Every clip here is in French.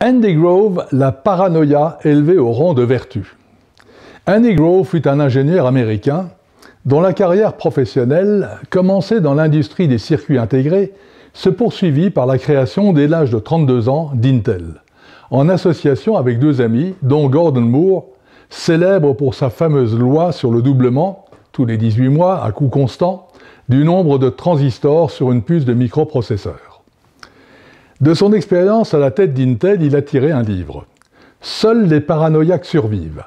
Andy Grove, la paranoïa élevée au rang de vertu. Andy Grove fut un ingénieur américain dont la carrière professionnelle, commencée dans l'industrie des circuits intégrés, se poursuivit par la création dès l'âge de 32 ans d'Intel, en association avec deux amis, dont Gordon Moore, célèbre pour sa fameuse loi sur le doublement, tous les 18 mois, à coût constant, du nombre de transistors sur une puce de microprocesseur. De son expérience à la tête d'Intel, il a tiré un livre. Seuls les paranoïaques survivent.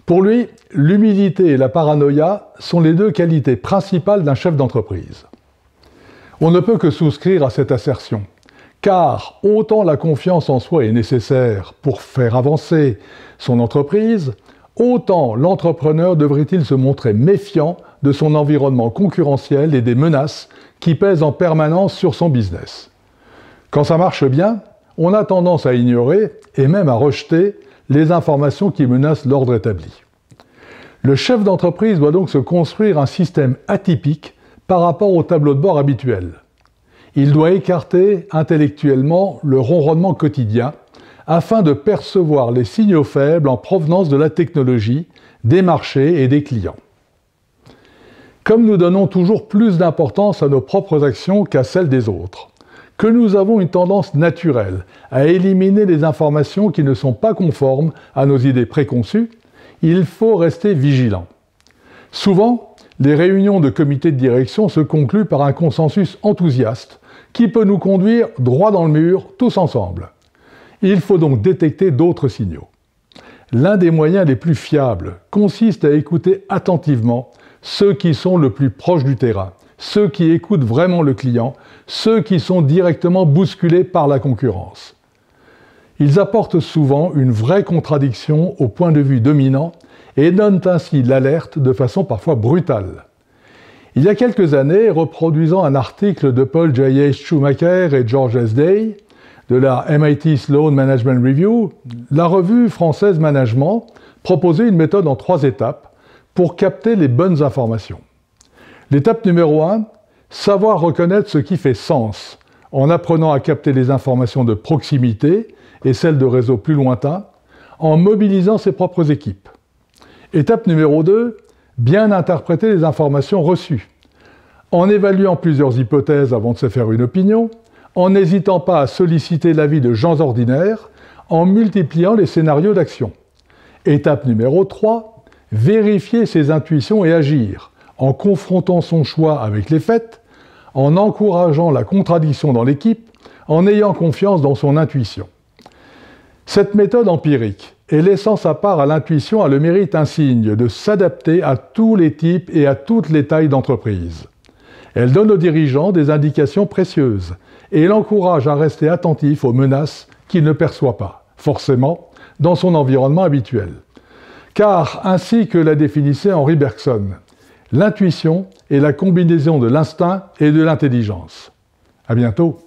Pour lui, l'humilité et la paranoïa sont les deux qualités principales d'un chef d'entreprise. On ne peut que souscrire à cette assertion, car autant la confiance en soi est nécessaire pour faire avancer son entreprise, autant l'entrepreneur devrait-il se montrer méfiant de son environnement concurrentiel et des menaces qui pèsent en permanence sur son business. Quand ça marche bien, on a tendance à ignorer et même à rejeter les informations qui menacent l'ordre établi. Le chef d'entreprise doit donc se construire un système atypique par rapport au tableau de bord habituel. Il doit écarter intellectuellement le ronronnement quotidien afin de percevoir les signaux faibles en provenance de la technologie, des marchés et des clients. Comme nous donnons toujours plus d'importance à nos propres actions qu'à celles des autres, que nous avons une tendance naturelle à éliminer les informations qui ne sont pas conformes à nos idées préconçues, il faut rester vigilant. Souvent, les réunions de comité de direction se concluent par un consensus enthousiaste qui peut nous conduire droit dans le mur, tous ensemble. Il faut donc détecter d'autres signaux. L'un des moyens les plus fiables consiste à écouter attentivement ceux qui sont le plus proches du terrain, ceux qui écoutent vraiment le client, ceux qui sont directement bousculés par la concurrence. Ils apportent souvent une vraie contradiction au point de vue dominant et donnent ainsi l'alerte de façon parfois brutale. Il y a quelques années, reproduisant un article de Paul J.H. Schumacher et George S. Day de la MIT Sloan Management Review, la revue française Management proposait une méthode en 3 étapes pour capter les bonnes informations. L'étape numéro 1, savoir reconnaître ce qui fait sens, en apprenant à capter les informations de proximité et celles de réseaux plus lointains, en mobilisant ses propres équipes. Étape numéro 2, bien interpréter les informations reçues, en évaluant plusieurs hypothèses avant de se faire une opinion, en n'hésitant pas à solliciter l'avis de gens ordinaires, en multipliant les scénarios d'action. Étape numéro 3, vérifier ses intuitions et agir, en confrontant son choix avec les faits, en encourageant la contradiction dans l'équipe, en ayant confiance dans son intuition. Cette méthode empirique, et laissant sa part à l'intuition, a le mérite insigne de s'adapter à tous les types et à toutes les tailles d'entreprise. Elle donne aux dirigeants des indications précieuses et l'encourage à rester attentif aux menaces qu'il ne perçoit pas, forcément, dans son environnement habituel. Car, ainsi que l'a définissait Henri Bergson, l'intuition est la combinaison de l'instinct et de l'intelligence. À bientôt.